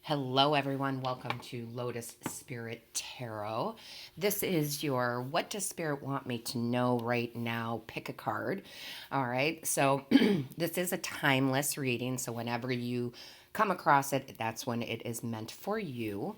Hello, everyone. Welcome to Lotus Spirit Tarot. This is your What Does Spirit Want Me to Know Right Now? Pick a card. All right. So, this is a timeless reading. So, whenever you come across it, that's when it is meant for you.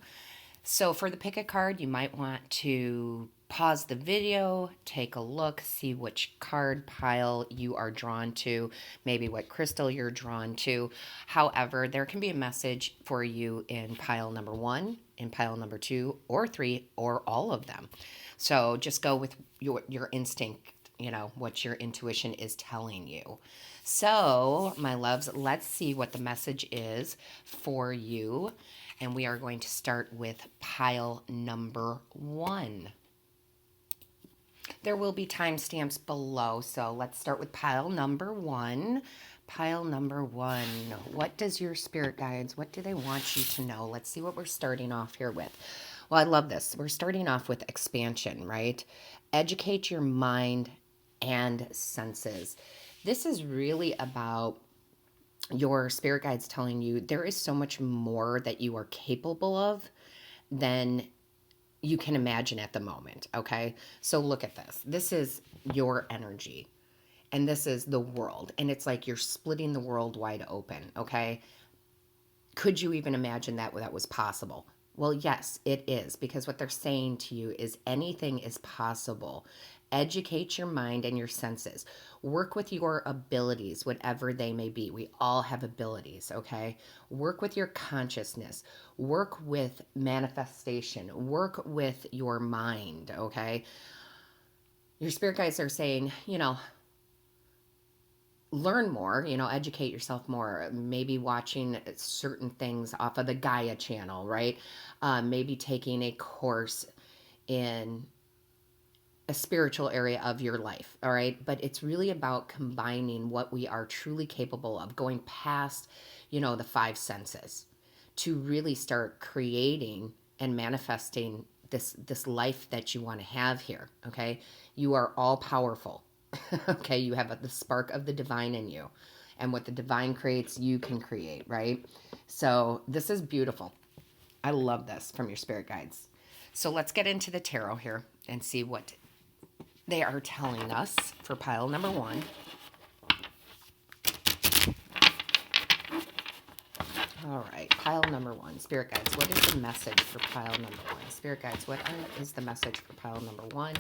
So for the pick a card, you might want to pause the video, take a look, see which card pile you are drawn to, maybe what crystal you're drawn to. However, there can be a message for you in pile number 1, in pile number 2, or 3, or all of them. So just go with your instinct, what your intuition is telling you. So, my loves, let's see what the message is for you. And we are going to start with pile number 1. There will be timestamps below, so let's start with pile number 1. Pile number 1. What does your spirit guides, what do they want you to know? Let's see what we're starting off here with. Well, I love this. We're starting off with expansion, right? Educate your mind and senses. This is really about your spirit guides telling you there is so much more that you are capable of than you can imagine at the moment. Okay. So look at this. This is your energy and this is the world. And it's like you're splitting the world wide open. Okay. Could you even imagine that was possible? Well, yes, it is, because what they're saying to you is anything is possible. Educate your mind and your senses. Work with your abilities, whatever they may be. We all have abilities, okay? Work with your consciousness. Work with manifestation. Work with your mind, okay? Your spirit guides are saying, learn more, educate yourself more, maybe watching certain things off of the Gaia channel, right? Maybe taking a course in a spiritual area of your life, all right? But it's really about combining what we are truly capable of, going past, the five senses to really start creating and manifesting this life that you want to have here, okay? You are all powerful. Okay, you have the spark of the divine in you. And what the divine creates, you can create, right? So this is beautiful. I love this from your spirit guides. So let's get into the tarot here and see what they are telling us for pile number 1. All right, pile number 1. Spirit guides, what is the message for pile number 1? Spirit guides, what is the message for pile number 1?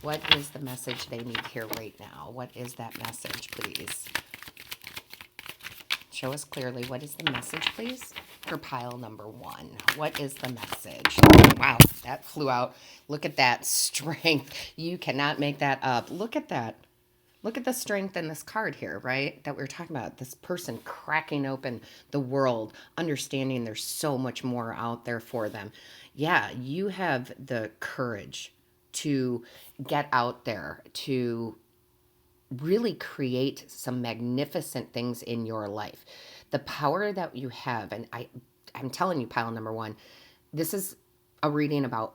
What is the message they need here right now? What is that message, please? Show us clearly. What is the message, please, for pile number 1? What is the message? Wow, that flew out. Look at that strength. You cannot make that up. Look at that. Look at the strength in this card here, right? That we were talking about. This person cracking open the world, understanding there's so much more out there for them. Yeah, you have the courage to get out there, to really create some magnificent things in your life. The power that you have, and I'm telling you, pile number 1, this is a reading about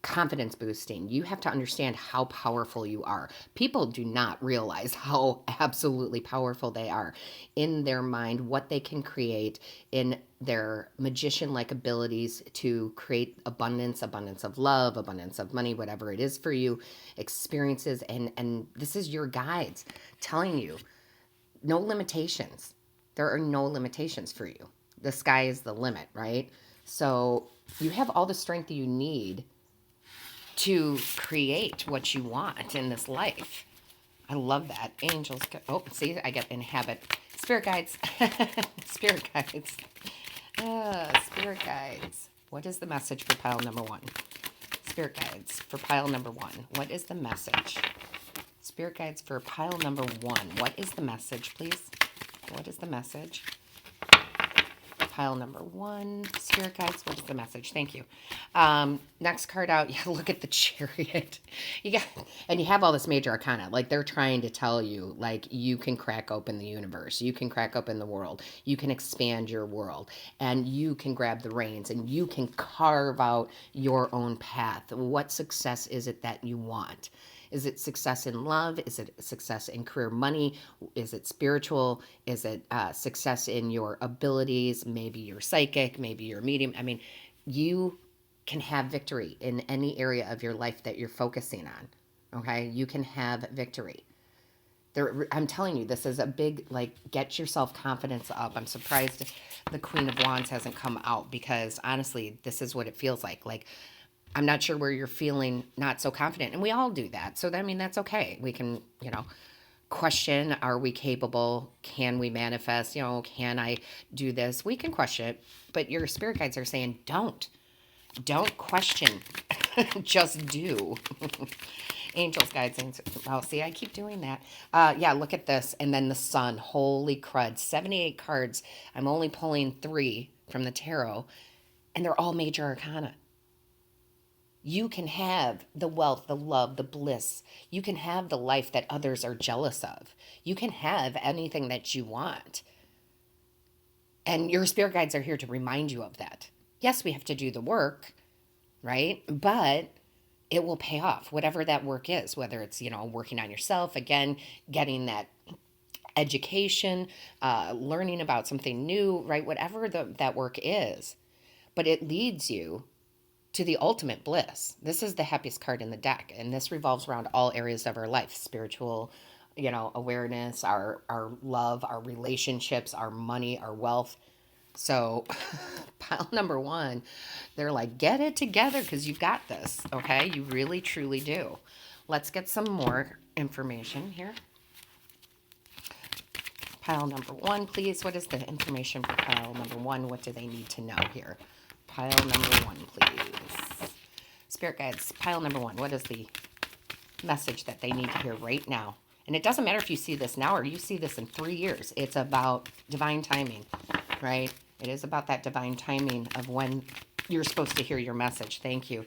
confidence boosting. You have to understand how powerful you are. People do not realize how absolutely powerful they are in their mind, what they can create in their magician-like abilities to create abundance of love, abundance of money, whatever it is for you, experiences. And this is your guides telling you no limitations. There are no limitations for you. The sky is the limit, right? So you have all the strength you need to create what you want in this life. I love that. Angels. See, I get inhabit. Spirit guides. Spirit guides. Spirit guides. What is the message for pile number 1? Spirit guides for pile number 1. What is the message? Spirit guides for pile number 1. What is the message, please? What is the message? Pile number 1. Spirit guides, what is the message? Thank you. Next card out. Yeah, look at the Chariot. And you have all this major arcana. Like, they're trying to tell you, like, you can crack open the universe. You can crack open the world. You can expand your world. And you can grab the reins. And you can carve out your own path. What success is it that you want? Is it success in love? Is it success in career, money? Is it spiritual? Is it success in your abilities? Maybe you're psychic, maybe you're medium. I mean, you can have victory in any area of your life that you're focusing on. Okay? You can have victory. I'm telling you, this is a big, like, get your self-confidence up. I'm surprised the Queen of Wands hasn't come out, because honestly, this is what it feels like. Like, I'm not sure where you're feeling not so confident. And we all do that. So, I mean, that's okay. We can, question, are we capable? Can we manifest? Can I do this? We can question it. But your spirit guides are saying, don't question. Just do. Angels, guides, oh, see, I keep doing that. Yeah, look at this. And then the sun. Holy crud. 78 cards. I'm only pulling 3 from the tarot, and they're all major arcana. You can have the wealth, the love, the bliss. You can have the life that others are jealous of. You can have anything that you want. And your spirit guides are here to remind you of that. Yes, we have to do the work, right? But it will pay off, whatever that work is, whether it's, working on yourself, again, getting that education, learning about something new, right? Whatever that work is. But it leads you to the ultimate bliss. This is the happiest card in the deck, and this revolves around all areas of our life: spiritual, awareness, our love, our relationships, our money, our wealth. So pile number 1, they're like, get it together, because you've got this, okay? You really, truly do. Let's get some more information here. Pile number 1, please. What is the information for pile number 1? What do they need to know here? Pile number 1, please. Spirit guides, pile number 1. What is the message that they need to hear right now? And it doesn't matter if you see this now or you see this in 3 years. It's about divine timing, right? It is about that divine timing of when you're supposed to hear your message. Thank you.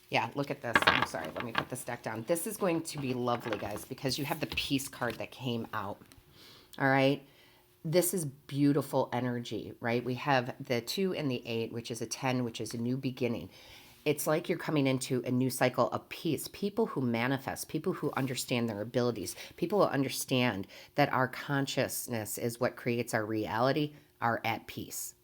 Yeah, look at this. I'm sorry. Let me put this deck down. This is going to be lovely, guys, because you have the Peace card that came out. All right. This is beautiful energy, right? We have the 2 and the 8, which is a 10, which is a new beginning. It's like you're coming into a new cycle of peace. People who manifest, people who understand their abilities, people who understand that our consciousness is what creates our reality, are at peace.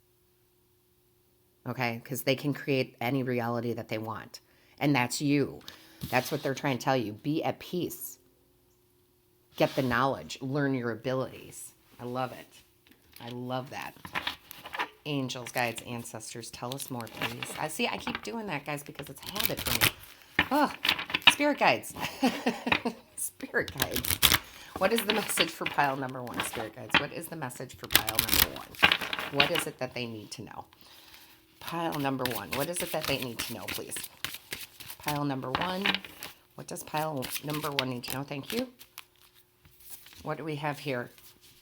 Okay? Because they can create any reality that they want. And that's you. That's what they're trying to tell you. Be at peace. Get the knowledge. Learn your abilities. I love it. I love that. Angels, guides, ancestors, tell us more, please. I keep doing that, guys, because it's a habit for me. Oh, spirit guides. Spirit guides. What is the message for pile number 1, spirit guides? What is the message for pile number 1? What is it that they need to know? Pile number 1. What is it that they need to know, please? Pile number 1. What does pile number 1 need to know? Thank you. What do we have here?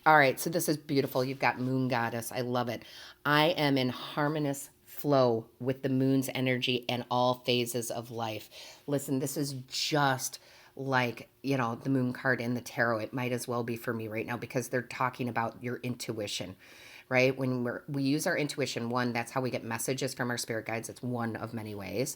All right, so this is beautiful. You've got Moon Goddess. I love it. I am in harmonious flow with the moon's energy and all phases of life. Listen, this is just like, the moon card in the tarot. It might as well be for me right now, because they're talking about your intuition, right? When we use our intuition, 1, that's how we get messages from our spirit guides. It's one of many ways.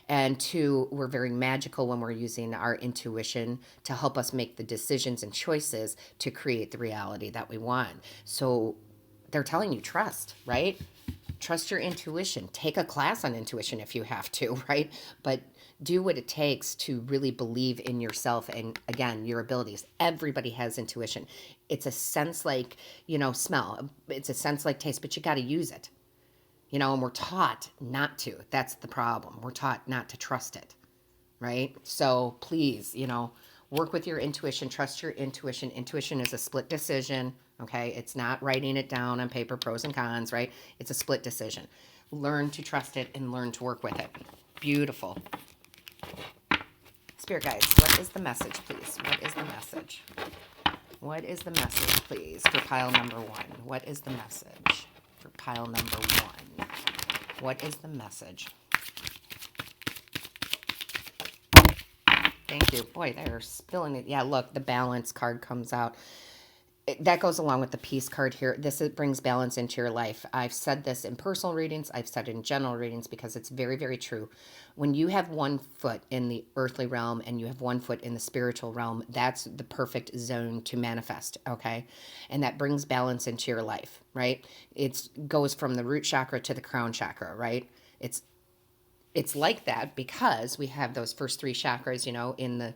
And 2, we're very magical when we're using our intuition to help us make the decisions and choices to create the reality that we want. So they're telling you trust, right? Trust your intuition. Take a class on intuition if you have to, right? But do what it takes to really believe in yourself and, again, your abilities. Everybody has intuition. It's a sense like, smell. It's a sense like taste, but you got to use it. And we're taught not to. That's the problem. We're taught not to trust it, right? So please, work with your intuition. Trust your intuition. Intuition is a split decision, okay? It's not writing it down on paper, pros and cons, right? It's a split decision. Learn to trust it and learn to work with it. Beautiful. Spirit guides, what is the message, please? What is the message? What is the message, please, for pile number 1? What is the message for pile number 1? What is the message? Thank you. Boy, they're spilling it. Yeah, look, the balance card comes out. that goes along with the peace card here. It brings balance into your life. I've said this in personal readings. I've said it in general readings because it's very, very true. When you have one foot in the earthly realm and you have one foot in the spiritual realm, that's the perfect zone to manifest, okay? And that brings balance into your life, right? It goes from the root chakra to the crown chakra, right? It's like that because we have those first three chakras, in the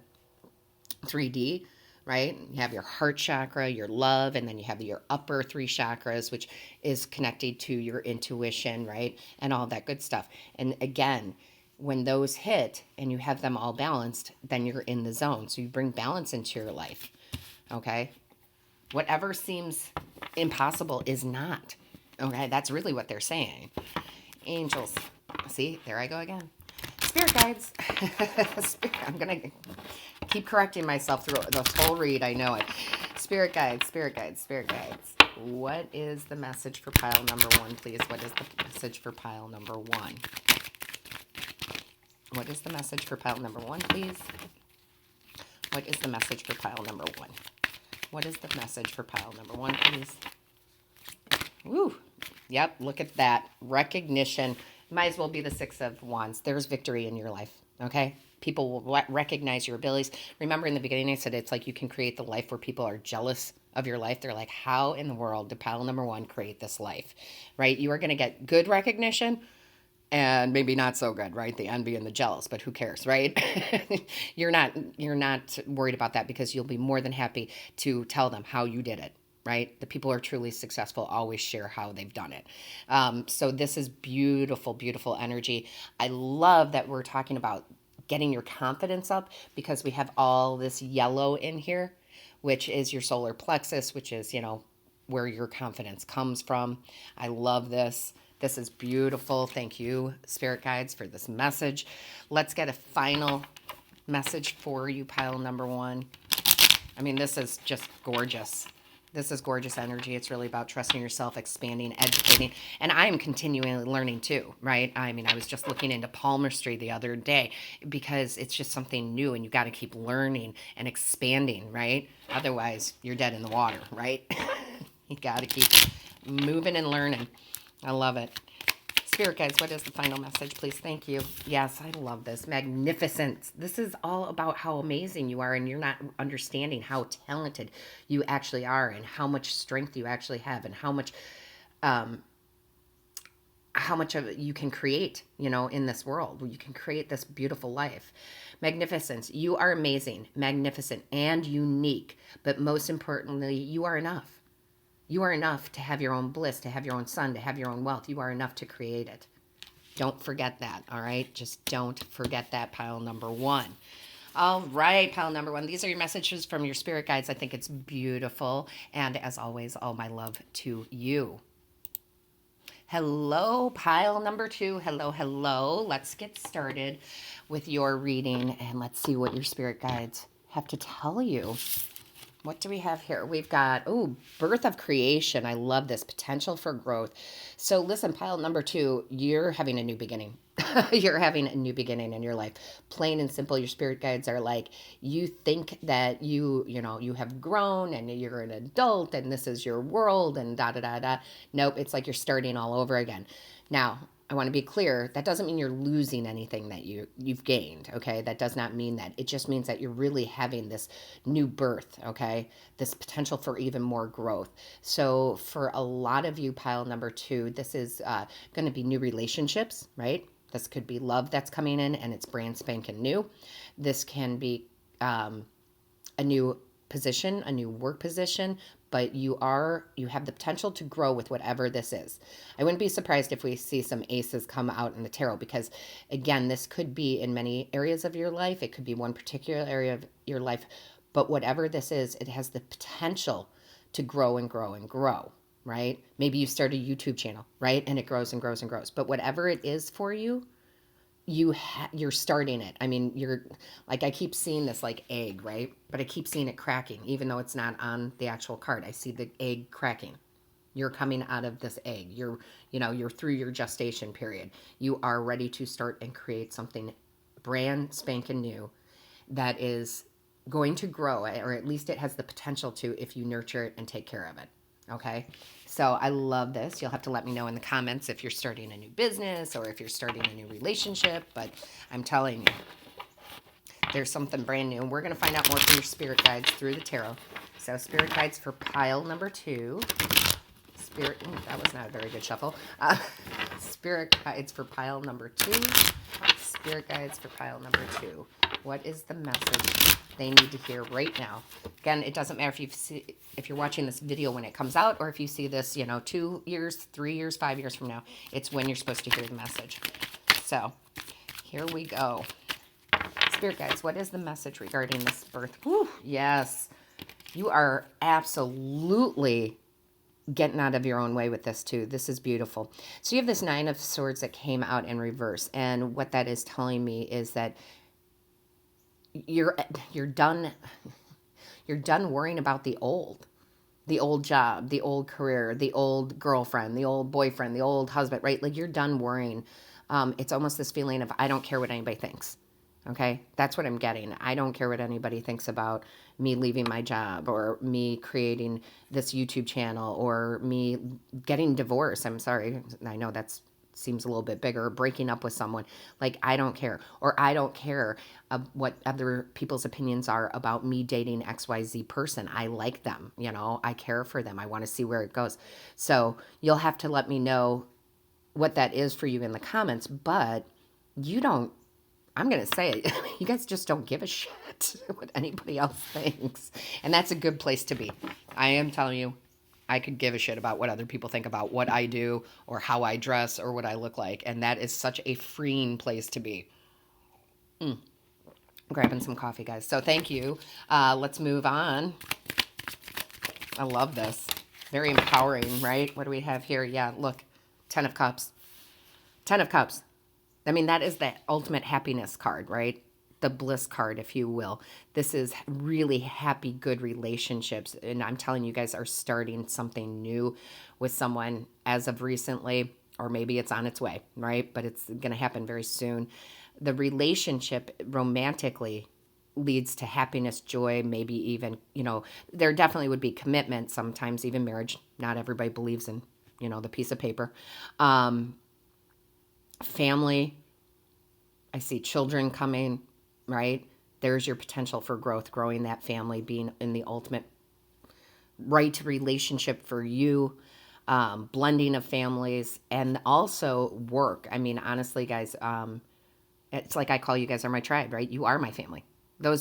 3D, right? You have your heart chakra, your love, and then you have your upper three chakras, which is connected to your intuition, right? And all that good stuff. And again, when those hit and you have them all balanced, then you're in the zone. So you bring balance into your life, okay? Whatever seems impossible is not, okay? That's really what they're saying. Angels. See, there I go again. Spirit guides. I'm going to keep correcting myself through this whole read. I know it. Spirit guides, spirit guides, spirit guides. What is the message for pile number one, please? What is the message for pile number one? What is the message for pile number one, please? What is the message for pile number one? What is the message for pile number one, please? Woo. Yep, look at that. Recognition. Might as well be the Six of Wands. There's victory in your life, okay? People will recognize your abilities. Remember in the beginning I said it's like you can create the life where people are jealous of your life. They're like, how in the world did pile number one create this life, right? You are going to get good recognition and maybe not so good, right? The envy and the jealous, but who cares, right? You're not worried about that because you'll be more than happy to tell them how you did it. Right? The people who are truly successful always share how they've done it. So this is beautiful, beautiful energy. I love that we're talking about getting your confidence up because we have all this yellow in here, which is your solar plexus, which is, where your confidence comes from. I love this. This is beautiful. Thank you, spirit guides, for this message. Let's get a final message for you, pile number one. I mean, this is just gorgeous. This is gorgeous energy. It's really about trusting yourself, expanding, educating. And I am continually learning too, right? I mean, I was just looking into palmistry the other day because it's just something new and you got to keep learning and expanding, right? Otherwise, you're dead in the water, right? You got to keep moving and learning. I love it. Spirit guides, what is the final message, please? Thank you. Yes, I love this. Magnificence. This is all about how amazing you are, and you're not understanding how talented you actually are and how much strength you actually have and how much of it you can create, in this world. You can create this beautiful life. Magnificence. You are amazing, magnificent, and unique, but most importantly, you are enough. You are enough to have your own bliss, to have your own sun, to have your own wealth. You are enough to create it. Don't forget that, all right? Just don't forget that, pile number one. All right, pile number one. These are your messages from your spirit guides. I think it's beautiful. And as always, all my love to you. Hello, pile number two. Hello, hello. Let's get started with your reading and let's see what your spirit guides have to tell you. What do we have here? We've got, birth of creation. I love this. Potential for growth. So listen, pile number two, you're having a new beginning. You're having a new beginning in your life. Plain and simple, your spirit guides are like, you think that you have grown and you're an adult and this is your world and da-da-da-da. Nope, it's like you're starting all over again. Now, I want to be clear, that doesn't mean you're losing anything that you've gained, okay? That does not mean that. It just means that you're really having this new birth, okay? This potential for even more growth. So for a lot of you, pile number two, this is going to be new relationships, right? This could be love that's coming in and it's brand spanking new. This can be a new position, a new work position, but you have the potential to grow with whatever this is. I wouldn't be surprised if we see some aces come out in the tarot because, again, this could be in many areas of your life. It could be one particular area of your life, but whatever this is, it has the potential to grow and grow and grow, right? Maybe you start a YouTube channel, right? And it grows and grows and grows. But whatever it is for you, you're starting it. I mean, you're like, I keep seeing this like egg, right? But I keep seeing it cracking, even though it's not on the actual card. I see the egg cracking. You're coming out of this egg. You're through your gestation period. You are ready to start and create something brand spanking new that is going to grow, or at least it has the potential to if you nurture it and take care of it. Okay. So I love this. You'll have to let me know in the comments if you're starting a new business or if you're starting a new relationship. But I'm telling you, there's something brand new. And we're going to find out more from your spirit guides through the tarot. So spirit guides for pile number 2. That was not a very good shuffle. Spirit guides for pile number 2. Spirit guides for pile number 2. What is the message they need to hear right now? Again, it doesn't matter if you're watching this video when it comes out, or if you see this, 2 years, 3 years, 5 years from now. It's when you're supposed to hear the message. So here we go. Spirit guides, what is the message regarding this birth? Whew, yes, you are absolutely getting out of your own way with this too. This is beautiful. So you have this 9 of Swords that came out in reverse, and what that is telling me is that you're done worrying about the old job, the old career, the old girlfriend, the old boyfriend, the old husband, right? Like you're done worrying. It's almost this feeling of I don't care what anybody thinks. Okay, that's what I'm getting. I don't care what anybody thinks about me leaving my job, or me creating this YouTube channel, or me getting divorced. I'm sorry. I know that seems a little bit bigger. Breaking up with someone. Like, I don't care. Or I don't care what other people's opinions are about me dating XYZ person. I like them. I care for them. I want to see where it goes. So you'll have to let me know what that is for you in the comments. But I'm going to say it. You guys just don't give a shit what anybody else thinks. And that's a good place to be. I am telling you, I could give a shit about what other people think about what I do or how I dress or what I look like. And that is such a freeing place to be. Grabbing some coffee, guys. So thank you. Let's move on. I love this. Very empowering, right? What do we have here? Yeah, look. 10 of Cups. 10 of Cups. I mean, that is the ultimate happiness card, right? The bliss card, if you will. This is really happy, good relationships. And I'm telling you guys are starting something new with someone as of recently, or maybe it's on its way, right? But it's going to happen very soon. The relationship romantically leads to happiness, joy, maybe even, there definitely would be commitment, sometimes even marriage. Not everybody believes in, the piece of paper. Family, I see children coming, right? There's your potential for growth, growing that family, being in the ultimate right relationship for you, blending of families, and also work. I mean, honestly, guys, it's like I call you guys are my tribe, right? You are my family.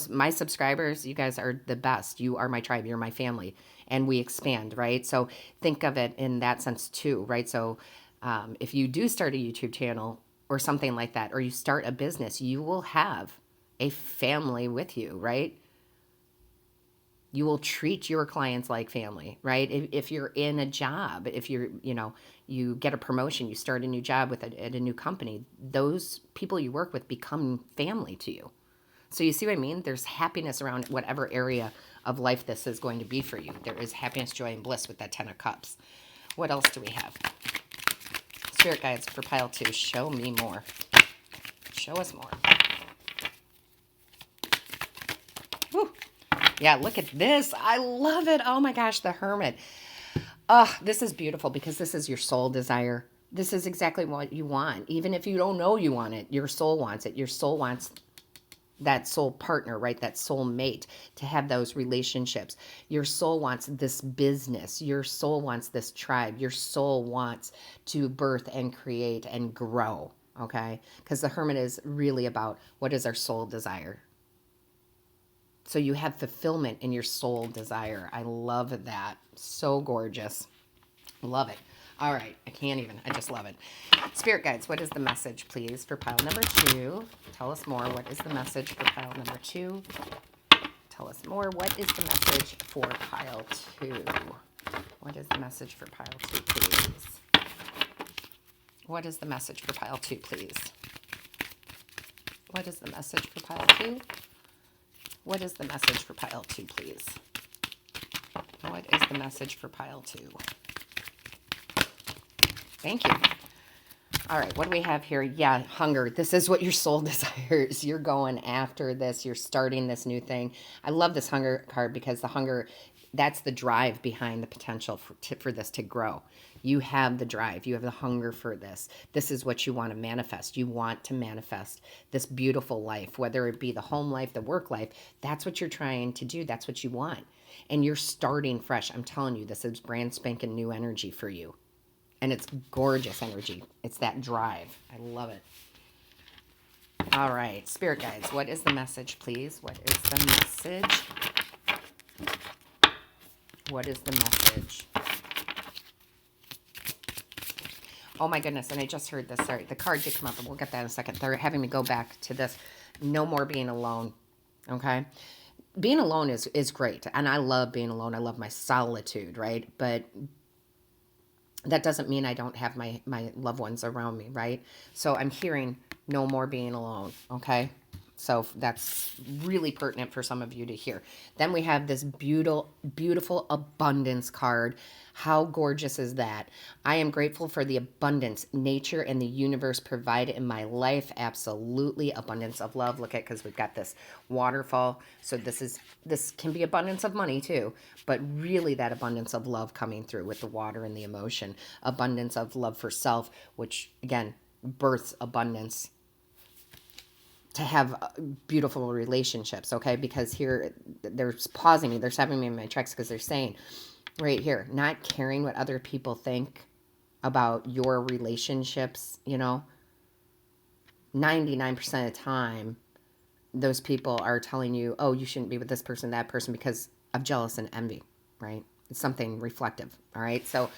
My subscribers, you guys are the best. You are my tribe. You're my family. And we expand, right? So think of it in that sense too, right? So if you do start a YouTube channel or something like that, or you start a business, you will have a family with you, right? You will treat your clients like family, right? If you're in a job, if you're, you get a promotion, you start a new job at a new company, those people you work with become family to you. So you see what I mean? There's happiness around whatever area of life this is going to be for you. There is happiness, joy, and bliss with that 10 of Cups. What else do we have? Spirit guides for pile 2. Show me more. Show us more. Woo. Yeah, look at this. I love it. Oh my gosh, the Hermit. This is beautiful because this is your soul desire. This is exactly what you want. Even if you don't know you want it, your soul wants it. Your soul wants that soul partner, right? That soul mate, to have those relationships. Your soul wants this business. Your soul wants this tribe. Your soul wants to birth and create and grow, okay? Because the Hermit is really about what is our soul desire. So you have fulfillment in your soul desire. I love that. So gorgeous. Love it. All right. I just love it. Spirit guides, what is the message, please, for pile number 2? Tell us more. What is the message for pile number 2? Tell us more. What is the message for pile 2? What is the message for pile 2, please? What is the message for pile 2, please? What is the message for pile 2? What is the message for pile 2, please? What is the message for pile 2? Thank you. All right, what do we have here? Yeah, hunger. This is what your soul desires. You're going after this. You're starting this new thing. I love this hunger card because the hunger, that's the drive behind the potential for this to grow. You have the drive. You have the hunger for this. This is what you want to manifest. You want to manifest this beautiful life, whether it be the home life, the work life. That's what you're trying to do. That's what you want. And you're starting fresh. I'm telling you, this is brand spanking new energy for you. And it's gorgeous energy. It's that drive. I love it. All right. Spirit guides, what is the message, please? What is the message? What is the message? Oh, my goodness. And I just heard this. Sorry. The card did come up, and we'll get that in a second. They're having me go back to this. No more being alone. Okay? Being alone is great. And I love being alone. I love my solitude, right? But that doesn't mean I don't have my loved ones around me, right? So I'm hearing no more being alone, okay? So that's really pertinent for some of you to hear. Then we have this beautiful abundance card. How gorgeous is that? I am grateful for the abundance nature and the universe provide in my life. Absolutely. Abundance of love. Look at, because we've got this waterfall. So this can be abundance of money too, but really that abundance of love coming through with the water and the emotion. Abundance of love for self, which again, births abundance to have beautiful relationships, okay? Because here, they're pausing me. They're stopping me in my tracks because they're saying, right here, not caring what other people think about your relationships, 99% of the time, those people are telling you, oh, you shouldn't be with this person, that person, because of jealous and envy, right? It's something reflective, all right? So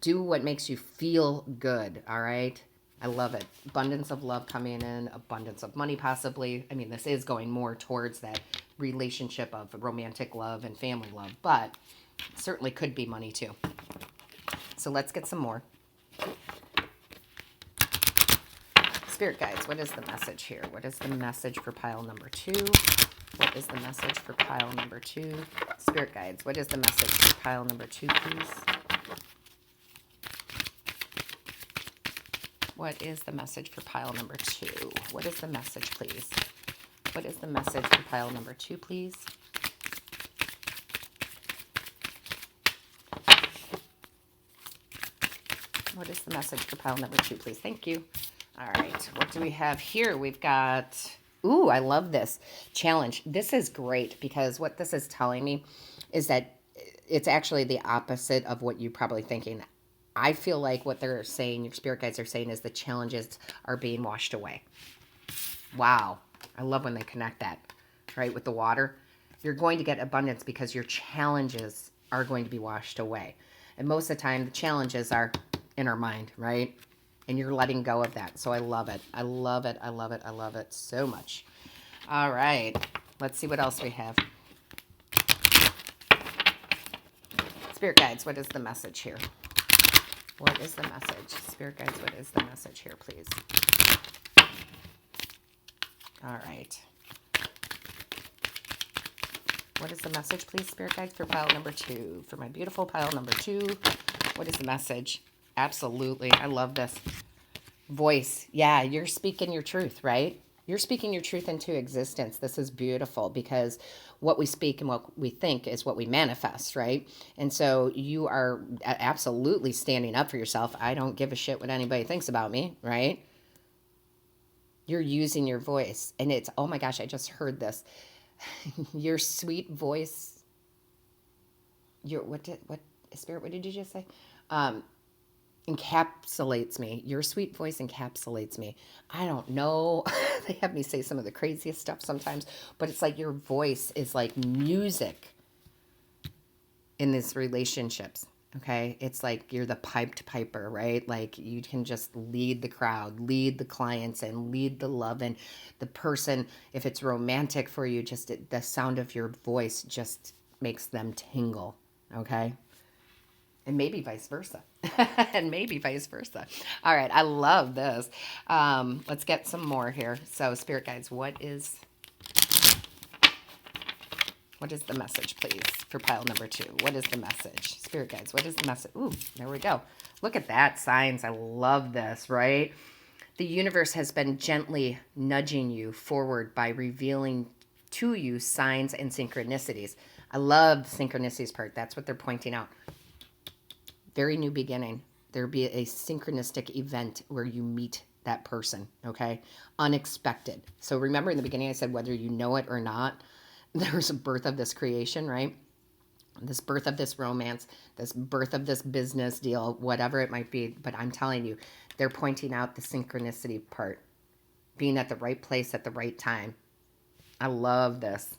do what makes you feel good, all right? I love it. Abundance of love coming in, abundance of money possibly. I mean, this is going more towards that relationship of romantic love and family love, but certainly could be money too. So let's get some more. Spirit guides, what is the message here? What is the message for pile number 2? What is the message for pile number 2? Spirit guides, what is the message for pile number 2, please? What is the message for pile number 2? What is the message, please? What is the message for pile number 2, please? What is the message for pile number 2, please? Thank you. All right. What do we have here? We've got, ooh, I love this challenge. This is great because what this is telling me is that it's actually the opposite of what you're probably thinking. I feel like what they're saying, your spirit guides are saying, is the challenges are being washed away. Wow. I love when they connect that, right, with the water. You're going to get abundance because your challenges are going to be washed away. And most of the time, the challenges are in our mind, right? And you're letting go of that. So I love it. I love it. I love it. I love it so much. All right. Let's see what else we have. Spirit guides, what is the message here? What is the message? Spirit guides, what is the message here, please? All right. What is the message, please, spirit guides, for pile number 2? For my beautiful pile number 2, what is the message? Absolutely. I love this. Voice. Yeah, you're speaking your truth, right? You're speaking your truth into existence. This is beautiful because what we speak and what we think is what we manifest, right? And so you are absolutely standing up for yourself. I don't give a shit what anybody thinks about me, right? You're using your voice. And it's, oh my gosh, I just heard this. Your sweet voice, what did you just say? Encapsulates me. Your sweet voice encapsulates me. I don't know. They have me say some of the craziest stuff sometimes, but it's like your voice is like music in these relationships. Okay. It's like you're the piped piper, right? Like you can just lead the crowd, lead the clients, and lead the love. And the person, if it's romantic for you, just the sound of your voice just makes them tingle. Okay. And maybe vice versa. And maybe vice versa. All right. I love this. Let's get some more here. So spirit guides, what is the message, please, for pile number 2? What is the message? Spirit guides, what is the message? Ooh, there we go. Look at that, signs. I love this, right? The universe has been gently nudging you forward by revealing to you signs and synchronicities. I love the synchronicities part. That's what they're pointing out. Very new beginning. There'll be a synchronistic event where you meet that person, okay? Unexpected. So remember in the beginning I said whether you know it or not, there's a birth of this creation, right? This birth of this romance, this birth of this business deal, whatever it might be. But I'm telling you, they're pointing out the synchronicity part, being at the right place at the right time. I love this.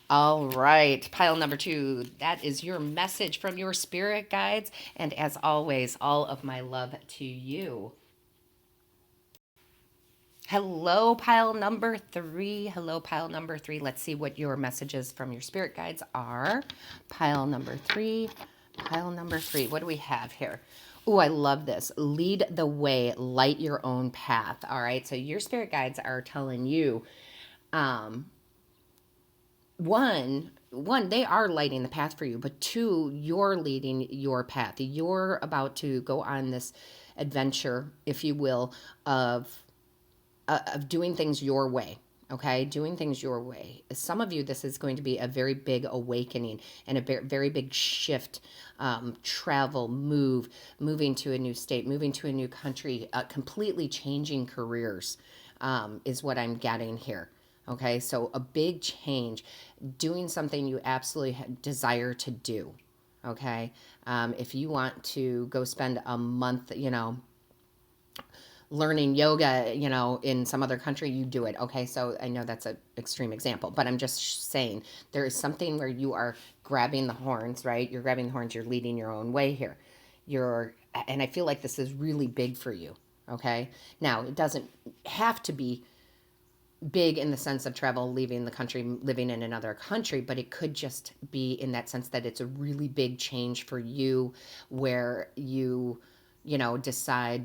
All right, pile number 2. That is your message from your spirit guides. And as always, all of my love to you. Hello, pile number 3. Hello, pile number 3. Let's see what your messages from your spirit guides are. Pile number 3. Pile number 3. What do we have here? Oh, I love this. Lead the way, light your own path. All right, so your spirit guides are telling you, one, they are lighting the path for you, but 2, you're leading your path. You're about to go on this adventure, if you will, of doing things your way. Okay, doing things your way. Some of you, this is going to be a very big awakening and a very big shift. Travel, moving to a new state, moving to a new country, completely changing careers is what I'm getting here. Okay, so a big change, doing something you absolutely desire to do. Okay, if you want to go spend a month, learning yoga, in some other country, you do it. Okay, so I know that's an extreme example, but I'm just saying there is something where you are grabbing the horns, right? You're grabbing the horns, you're leading your own way here. And I feel like this is really big for you. Okay, now it doesn't have to be big in the sense of travel, leaving the country, living in another country, but it could just be in that sense that it's a really big change for you where you decide,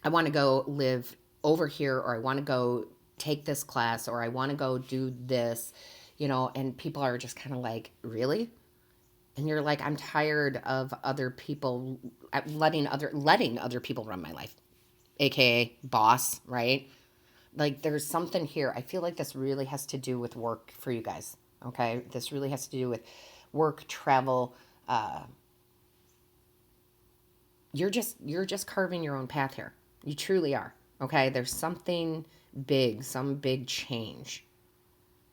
I want to go live over here, or I want to go take this class, or I want to go do this, and people are just kind of like, really? And you're like, I'm tired of other people letting other people run my life, aka boss, right? Like there's something here. I feel like this really has to do with work for you guys. Okay, this really has to do with work, travel. You're just carving your own path here. You truly are. Okay, there's something big, some big change,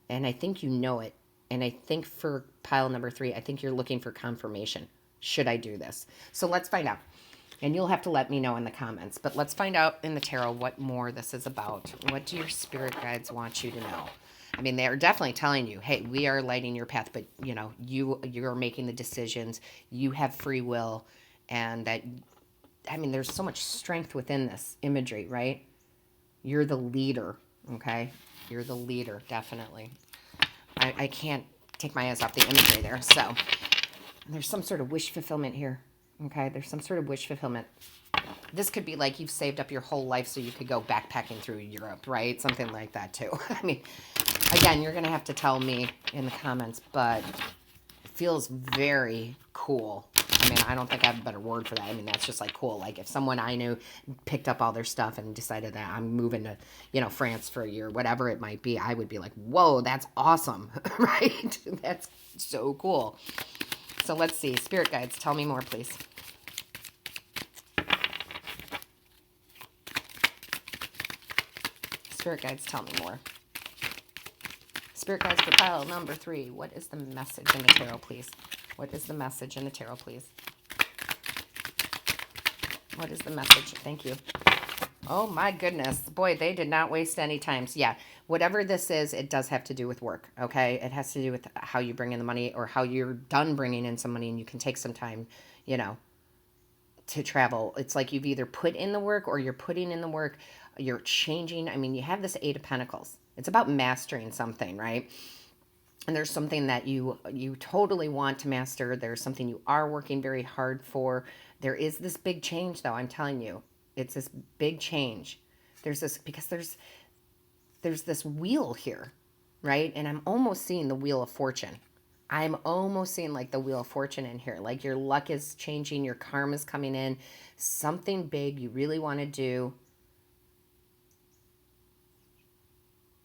and I think you know it. And I think for pile number 3, I think you're looking for confirmation. Should I do this? So let's find out. And you'll have to let me know in the comments. But let's find out in the tarot what more this is about. What do your spirit guides want you to know? I mean, they're definitely telling you, hey, we are lighting your path, but you're making the decisions. You have free will. And that, I mean, there's so much strength within this imagery, right? You're the leader, okay? You're the leader, definitely. I can't take my eyes off the imagery there. So there's some sort of wish fulfillment here. Okay, there's some sort of wish fulfillment. This could be like you've saved up your whole life so you could go backpacking through Europe, right? Something like that too. I mean, again, you're going to have to tell me in the comments, but it feels very cool. I mean, I don't think I have a better word for that. I mean, that's just like cool. Like if someone I knew picked up all their stuff and decided that I'm moving to, France for a year, whatever it might be, I would be like, whoa, that's awesome, right? That's so cool. So let's see. Spirit guides, tell me more, please. Spirit guides, tell me more. Spirit guides for pile number 3. What is the message in the tarot, please? What is the message in the tarot, please? What is the message? Thank you. Oh my goodness. Boy, they did not waste any time. So yeah, whatever this is, it does have to do with work, okay? It has to do with how you bring in the money, or how you're done bringing in some money and you can take some time, to travel. It's like you've either put in the work or you're putting in the work. You're changing. I mean, you have this 8 of Pentacles. It's about mastering something, right? And there's something that you totally want to master. There's something you are working very hard for. There is this big change, though, I'm telling you. It's this big change. There's this wheel here, right? And I'm almost seeing the Wheel of Fortune. I'm almost seeing like the Wheel of Fortune in here. Like your luck is changing, your karma's coming in, something big you really want to do.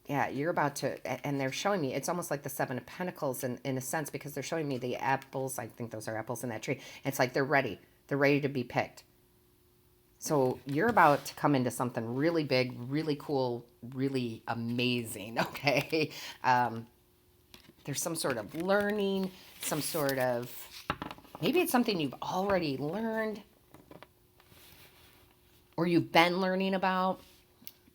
Yeah, you're about to, and they're showing me, it's almost like the Seven of Pentacles in a sense, because they're showing me the apples. I think those are apples in that tree. It's like they're ready. They're ready to be picked. So you're about to come into something really big, really cool, really amazing, okay? There's some sort of learning, some sort of, maybe it's something you've already learned or you've been learning about.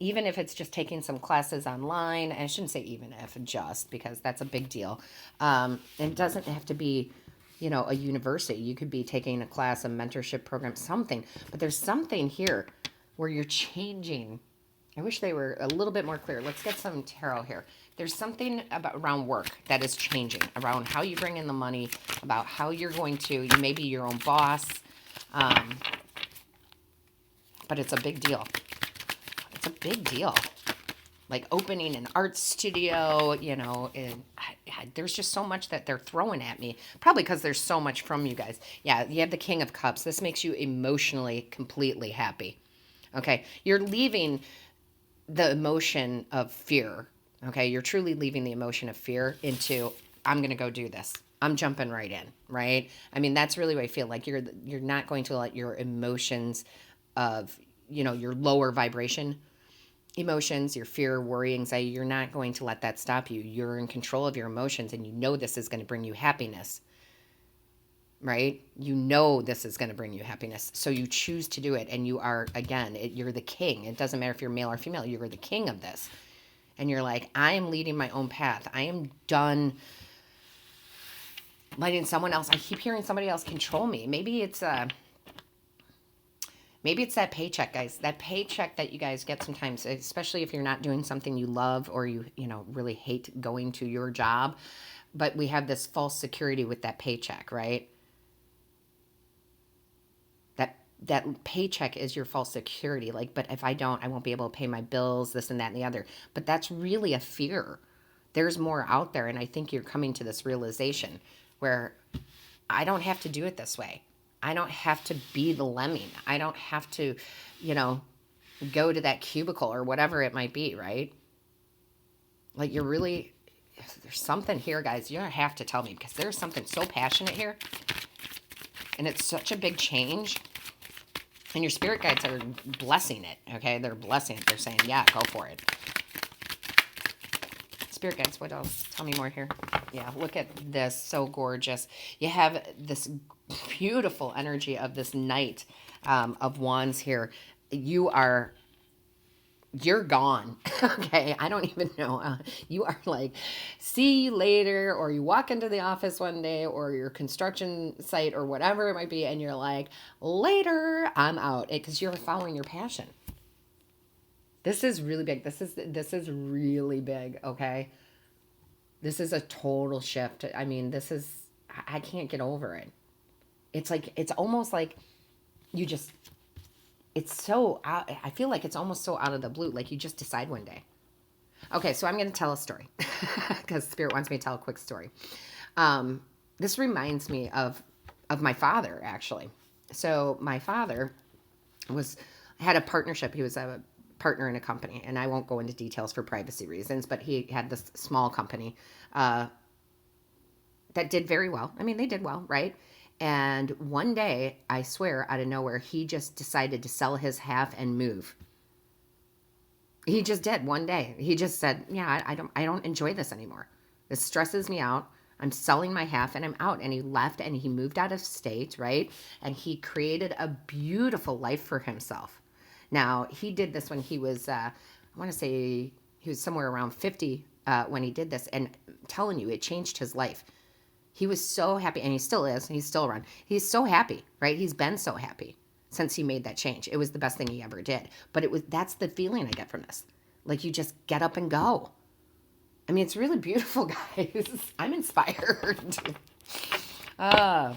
Even if it's just taking some classes online, and I shouldn't say even if, just, because that's a big deal. It doesn't have to be, a university. You could be taking a class, a mentorship program, something. But there's something here where you're changing. I wish they were a little bit more clear. Let's get some tarot here. There's something around work that is changing, around how you bring in the money, about how you're going to, you may be your own boss, but it's a big deal. It's a big deal. Like opening an art studio, and there's just so much that they're throwing at me. Probably because there's so much from you guys. Yeah, you have the King of Cups. This makes you emotionally completely happy. Okay, you're leaving the emotion of fear. Okay, you're truly leaving the emotion of fear into, I'm going to go do this. I'm jumping right in, right? I mean, that's really what I feel like. You're not going to let your emotions of, your lower vibration emotions, your fear, worry, anxiety, you're not going to let that stop you. You're in control of your emotions, and this is going to bring you happiness, right? This is going to bring you happiness. So you choose to do it, and you are, again, you're the king. It doesn't matter if you're male or female. You're the king of this. And you're like, I am leading my own path. I am done letting someone else, I keep hearing somebody else control me. Maybe it's that paycheck, guys. That paycheck that you guys get sometimes, especially if you're not doing something you love or you really hate going to your job. But we have this false security with that paycheck, right? That paycheck is your false security. Like, but if I don't, I won't be able to pay my bills, this and that and the other. But that's really a fear. There's more out there. And I think you're coming to this realization where I don't have to do it this way. I don't have to be the lemming. I don't have to, go to that cubicle or whatever it might be, right? Like there's something here, guys. You don't have to tell me, because there's something so passionate here. And it's such a big change. And your spirit guides are blessing it, okay? They're blessing it. They're saying, yeah, go for it. Spirit guides, what else? Tell me more here. Yeah, look at this. So gorgeous. You have this beautiful energy of this Knight of Wands here. You're gone. Okay, I don't even know. You are like, see you later, or you walk into the office one day, or your construction site, or whatever it might be, and you're like, later, I'm out, because you're following your passion. This is really big. This is really big, okay? This is a total shift. I mean, I can't get over it. It's almost like it's so out, I feel like it's almost so out of the blue, like you just decide one day. Okay, so I'm going to tell a story because Spirit wants me to tell a quick story. This reminds me of my father, actually. So my father had a partnership. He was a partner in a company, and I won't go into details for privacy reasons, but he had this small company that did very well. I mean, they did well, right? And one day, I swear, out of nowhere, he just decided to sell his half and move. He just did one day. He just said, yeah, I don't enjoy this anymore. This stresses me out. I'm selling my half and I'm out. And he left and he moved out of state, right? And he created a beautiful life for himself. Now, he did this when he was, I want to say he was somewhere around 50 when he did this. And I'm telling you, it changed his life. He was so happy, and he still is. He's still around. He's so happy, right? He's been so happy since he made that change. It was the best thing he ever did. But that's the feeling I get from this. Like, you just get up and go. I mean, it's really beautiful, guys. I'm inspired. Pile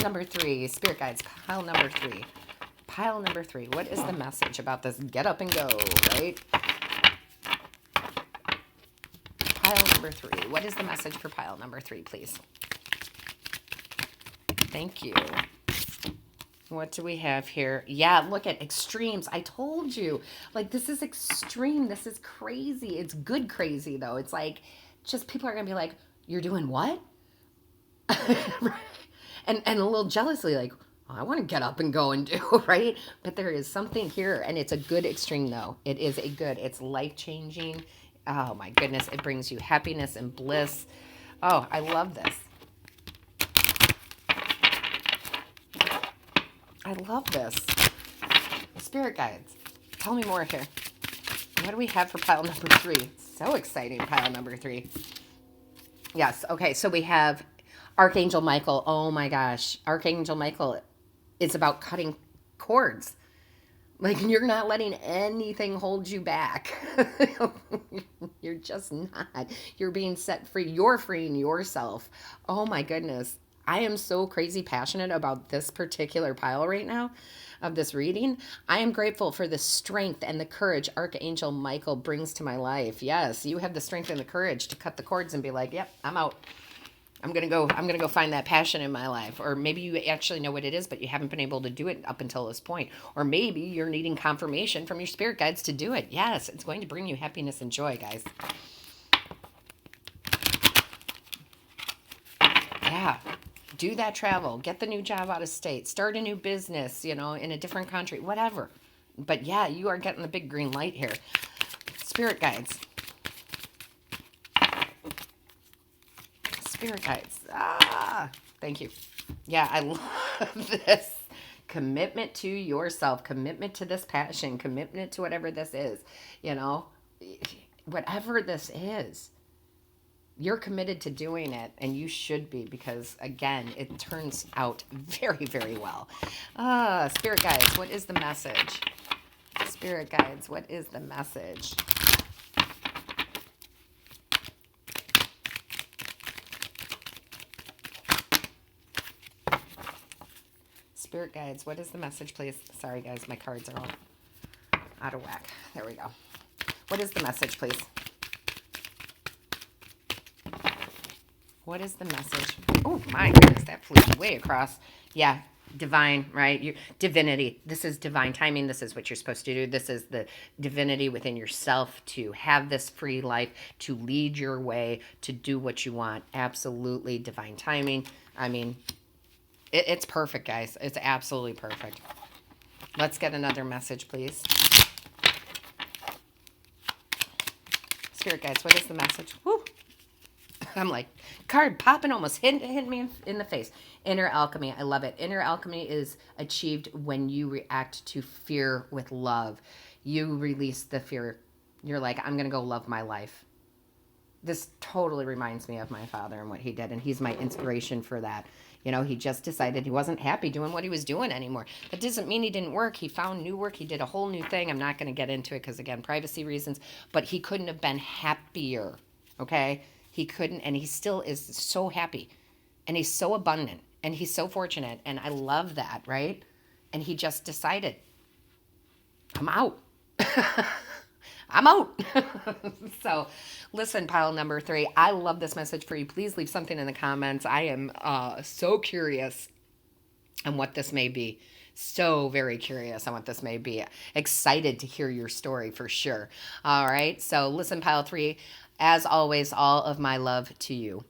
number 3, Spirit Guides, pile number 3. Pile number 3, what is the message about this get up and go, right? Pile number 3. What is the message for pile number 3, please? Thank you. What do we have here? Yeah, look at extremes. I told you. Like, this is extreme. This is crazy. It's good crazy, though. It's like, just people are going to be like, you're doing what? and a little jealously, like, I want to get up and go and do, right? But there is something here, and it's a good extreme, though. It is a good, it's life-changing. Oh, my goodness. It brings you happiness and bliss. Oh, I love this. I love this. Spirit guides, tell me more here. What do we have for pile number 3? So exciting, pile number 3. Yes, okay, so we have Archangel Michael. Oh my gosh. Archangel Michael is about cutting cords. Like, you're not letting anything hold you back. You're just not. You're being set free. You're freeing yourself. Oh my goodness. I am so crazy passionate about this particular pile right now of this reading. I am grateful for the strength and the courage Archangel Michael brings to my life. Yes, you have the strength and the courage to cut the cords and be like, yep, I'm out. I'm going to go find that passion in my life. Or maybe you actually know what it is, but you haven't been able to do it up until this point. Or maybe you're needing confirmation from your spirit guides to do it. Yes, it's going to bring you happiness and joy, guys. Yeah. Do that travel. Get the new job out of state. Start a new business, in a different country. Whatever. But yeah, you are getting the big green light here. Spirit guides. Spirit guides. Thank you. Yeah, I love this. Commitment to yourself, commitment to this passion, commitment to whatever this is, whatever this is, you're committed to doing it, and you should be, because again, it turns out very, very well. Spirit guides, what is the message? Spirit guides, what is the message? Spirit guides, what is the message, please? Sorry, guys, my cards are all out of whack. There we go. What is the message, please? What is the message? Oh, my goodness, that flew way across. Yeah, divine, right? Divinity. This is divine timing. This is what you're supposed to do. This is the divinity within yourself to have this free life, to lead your way, to do what you want. Absolutely divine timing. I mean, it's perfect, guys. It's absolutely perfect. Let's get another message, please. Spirit guides, what is the message? Woo! I'm like, card popping, almost hit me in the face. Inner alchemy. I love it. Inner alchemy is achieved when you react to fear with love. You release the fear. You're like, I'm going to go love my life. This totally reminds me of my father and what he did, and he's my inspiration for that. He just decided he wasn't happy doing what he was doing anymore. That doesn't mean he didn't work. He found new work. He did a whole new thing. I'm not going to get into it because, again, privacy reasons, but he couldn't have been happier, okay? He couldn't, and he still is so happy, and he's so abundant, and he's so fortunate, and I love that, right? And he just decided, I'm out. I'm out. So listen, pile number 3, I love this message for you. Please leave something in the comments. I am so curious on what this may be. So very curious on what this may be. Excited to hear your story for sure. All right. So listen, pile 3, as always, all of my love to you.